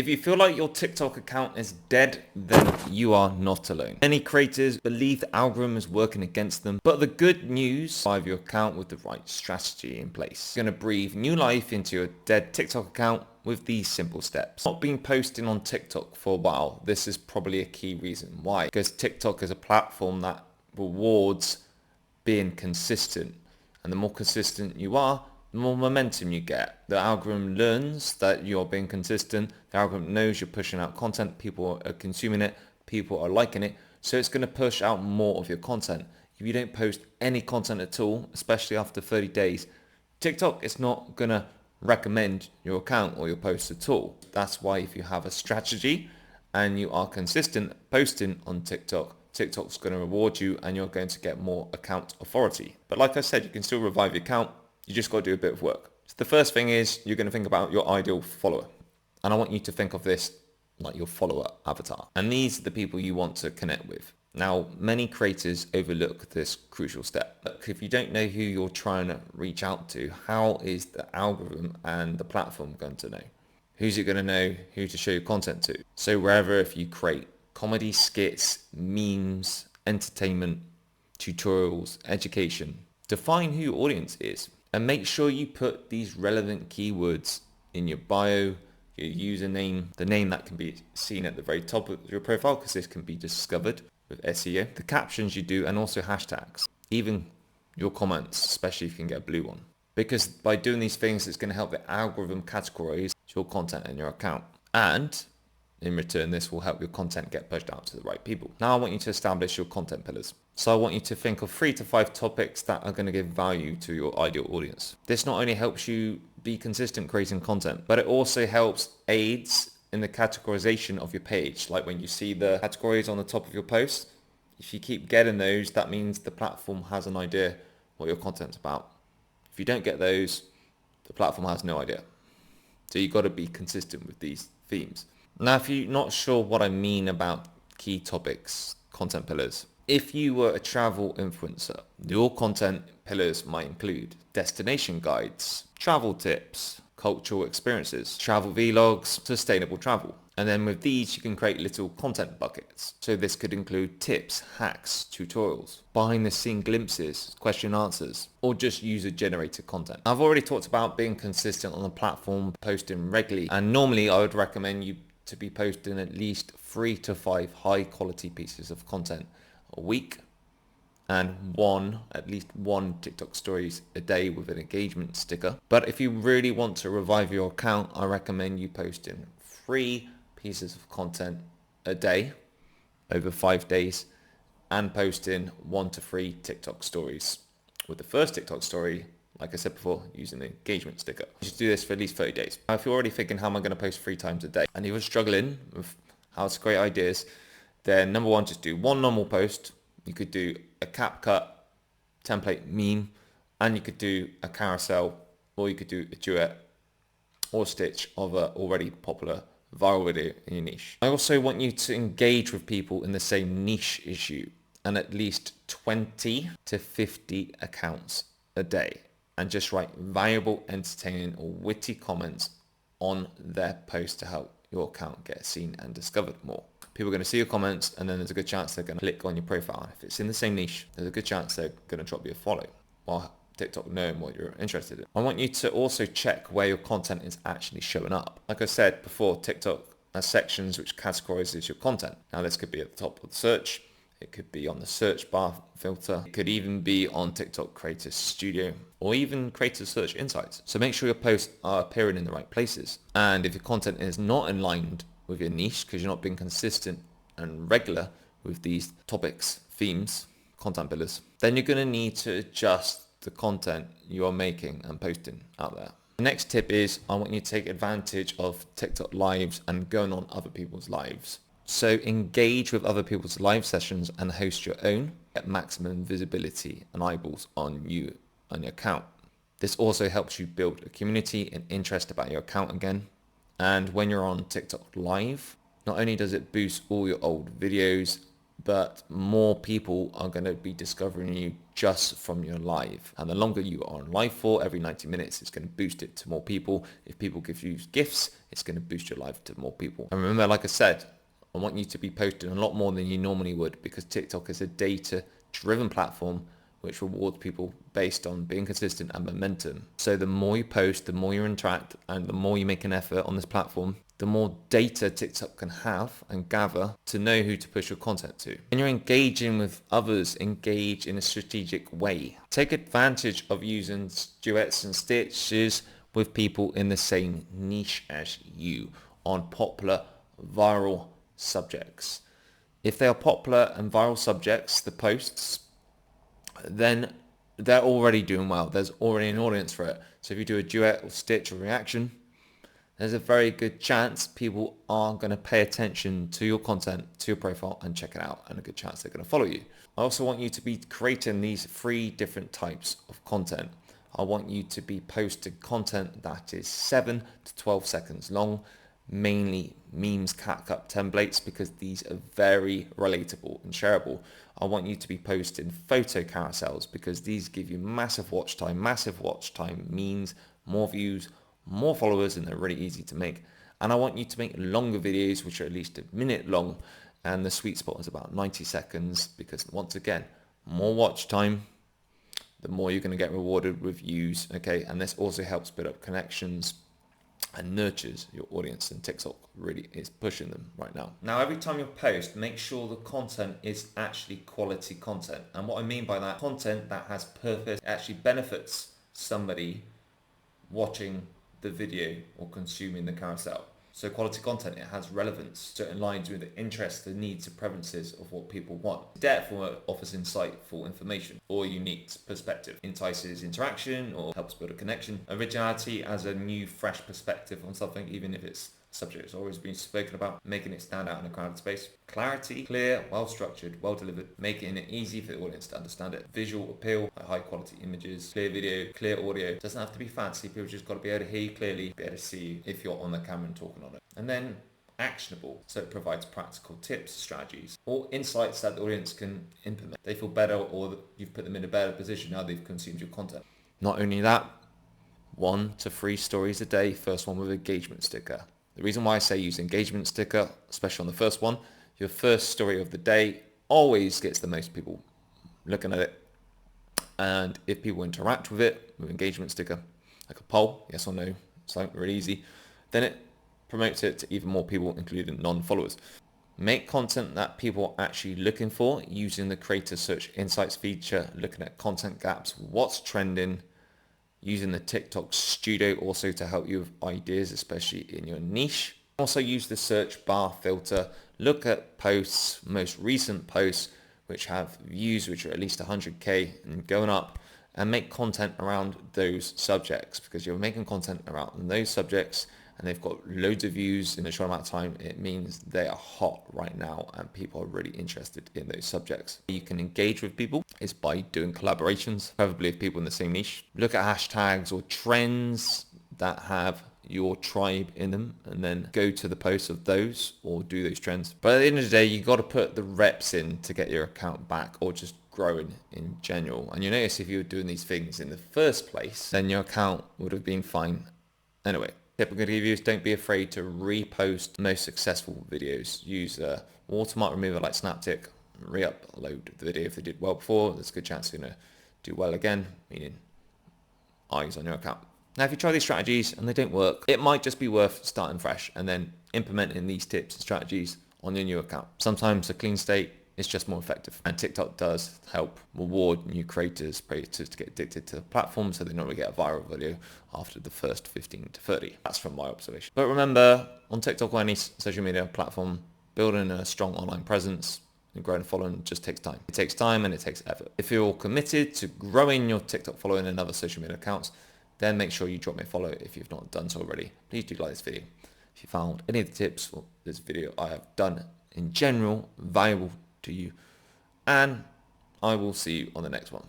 If you feel like your TikTok account is dead, then you are not alone. Many creators believe the algorithm is working against them, but the good news, revive your account with the right strategy in place. You're going to breathe new life into your dead TikTok account with these simple steps. Not been posting on TikTok for a while, this is probably a key reason why. Because TikTok is a platform that rewards being consistent. And the more consistent you are, the more momentum you get. The algorithm learns that you're being consistent. The algorithm knows you're pushing out content. People are consuming it. People are liking it. So it's going to push out more of your content. If you don't post any content at all, especially after 30 days, TikTok is not going to recommend your account or your posts at all. That's why if you have a strategy and you are consistent posting on TikTok, TikTok's going to reward you and you're going to get more account authority. But like I said, you can still revive your account. You just got to do a bit of work. So the first thing is you're going to think about your ideal follower. And I want you to think of this like your follower avatar. And these are the people you want to connect with. Now, many creators overlook this crucial step. Look, if you don't know who you're trying to reach out to, how is the algorithm and the platform going to know? Who's it going to know who to show your content to? So wherever if you create comedy skits, memes, entertainment, tutorials, education, define who your audience is and make sure you put these relevant keywords in your bio, your username, the name that can be seen at the very top of your profile because this can be discovered with SEO, the captions you do, and also hashtags, even your comments, especially if you can get a blue one. Because by doing these things, it's going to help the algorithm categorize your content in your account. And in return, this will help your content get pushed out to the right people. Now I want you to establish your content pillars. So I want you to think of 3 to 5 topics that are going to give value to your ideal audience. This not only helps you be consistent creating content, but it also helps aids in the categorization of your page. Like when you see the categories on the top of your post, if you keep getting those, that means the platform has an idea what your content's about. If you don't get those, the platform has no idea. So you've got to be consistent with these themes. Now, if you're not sure what I mean about key topics, content pillars, if you were a travel influencer, your content pillars might include destination guides, travel tips, cultural experiences, travel vlogs, sustainable travel. And then with these, you can create little content buckets. So this could include tips, hacks, tutorials, behind the scene glimpses, question answers, or just user generated content. I've already talked about being consistent on the platform, posting regularly. And normally I would recommend you to be posting at least 3 to 5 high quality pieces of content a week and at least one TikTok stories a day with an engagement sticker. But if you really want to revive your account, I recommend you posting 3 pieces of content a day over 5 days and posting 1 to 3 TikTok stories. With the first TikTok story, like I said before, using the engagement sticker. You should do this for at least 30 days. Now, if you're already thinking, how am I going to post 3 times a day? And you're struggling with how to create ideas, then number 1, just do 1 normal post. You could do a CapCut template meme, and you could do a carousel, or you could do a duet or stitch of an already popular viral video in your niche. I also want you to engage with people in the same niche issue and at least 20 to 50 accounts a day, and just write valuable, entertaining or witty comments on their post to help your account get seen and discovered more. People are going to see your comments, and then there's a good chance they're going to click on your profile. If it's in the same niche, there's a good chance they're going to drop you a follow while TikTok knowing what you're interested in. I want you to also check where your content is actually showing up. Like I said before, TikTok has sections which categorizes your content. Now this could be at the top of the search. It could be on the search bar filter. It could even be on TikTok Creator Studio or even Creator Search Insights. So make sure your posts are appearing in the right places. And if your content is not in line with your niche because you're not being consistent and regular with these topics, themes, content pillars, then you're going to need to adjust the content you are making and posting out there. The next tip is I want you to take advantage of TikTok lives and going on other people's lives. So engage with other people's live sessions and host your own, get maximum visibility and eyeballs on you and your account. This also helps you build a community and interest about your account again. And when you're on TikTok live, not only does it boost all your old videos, but more people are going to be discovering you just from your live. And the longer you are on live for, every 90 minutes, it's going to boost it to more people. If people give you gifts, it's going to boost your live to more people. And remember, like I said, I want you to be posting a lot more than you normally would, because TikTok is a data-driven platform which rewards people based on being consistent and momentum. So the more you post, the more you interact, and the more you make an effort on this platform, the more data TikTok can have and gather to know who to push your content to. When you're engaging with others, engage in a strategic way. Take advantage of using duets and stitches with people in the same niche as you on popular viral subjects. If they are popular and viral subjects, the posts, then they're already doing well. There's already an audience for it. So if you do a duet or stitch or reaction, there's a very good chance people are going to pay attention to your content, to your profile, and check it out, and a good chance they're going to follow you. I also want you to be creating these 3 different types of content. I want you to be posting content that is 7 to 12 seconds long, mainly memes, CapCut templates, because these are very relatable and shareable. I want you to be posting photo carousels, because these give you massive watch time. Massive watch time means more views, more followers, and they're really easy to make. And I want you to make longer videos, which are at least a minute long, and the sweet spot is about 90 seconds, because once again, more watch time, the more you're going to get rewarded with views. Okay, and this also helps build up connections and nurtures your audience, and TikTok really is pushing them right now. Now, every time you post, make sure the content is actually quality content. And what I mean by that, content that has purpose, actually benefits somebody watching the video or consuming the carousel. So quality content, it has relevance, so it aligns with the interests, the needs, and preferences of what people want. Depth offers insightful information or unique perspective, entices interaction or helps build a connection. Originality as a new, fresh perspective on something, even if it's subject has always been spoken about, making it stand out in a crowded space. Clarity, clear, well structured, well delivered, making it easy for the audience to understand it. Visual appeal, high quality images, clear video, clear audio. Doesn't have to be fancy, people just got to be able to hear you clearly, be able to see you if you're on the camera and talking on it. And then actionable, so it provides practical tips, strategies, or insights that the audience can implement. They feel better, or you've put them in a better position now they've consumed your content. Not only that, 1 to 3 stories a day, first one with engagement sticker. The reason why I say use engagement sticker, especially on the first one, your first story of the day always gets the most people looking at it. And if people interact with it, with engagement sticker, like a poll, yes or no, it's like really easy, then it promotes it to even more people, including non-followers. Make content that people are actually looking for using the creator search insights feature, looking at content gaps, what's trending, using the TikTok studio also to help you with ideas, especially in your niche. Also use the search bar filter. Look at posts, most recent posts, which have views which are at least 100k and going up, and make content around those subjects, because you're making content around those subjects and they've got loads of views in a short amount of time. It means they are hot right now and people are really interested in those subjects. You can engage with people is by doing collaborations, preferably with people in the same niche. Look at hashtags or trends that have your tribe in them, and then go to the posts of those or do those trends. But at the end of the day, you got to put the reps in to get your account back, or just growing in general. And you notice if you were doing these things in the first place, then your account would have been fine anyway. Tip I'm going to give you is don't be afraid to repost most successful videos. Use a watermark remover like Snaptic, re-upload the video if they did well before. There's a good chance they're going to do well again, meaning eyes on your account. Now, if you try these strategies and they don't work, it might just be worth starting fresh and then implementing these tips and strategies on your new account. Sometimes a clean state is just more effective, and TikTok does help reward new creators to get addicted to the platform, so they normally get a viral video after the first 15 to 30. That's from my observation. But remember, on TikTok or any social media platform, building a strong online presence and growing a following just takes time. It takes time and it takes effort. If you're committed to growing your TikTok following and other social media accounts, then make sure you drop me a follow if you've not done so already. Please do like this video. If you found any of the tips or this video I have done in general valuable to you, and I will see you on the next one.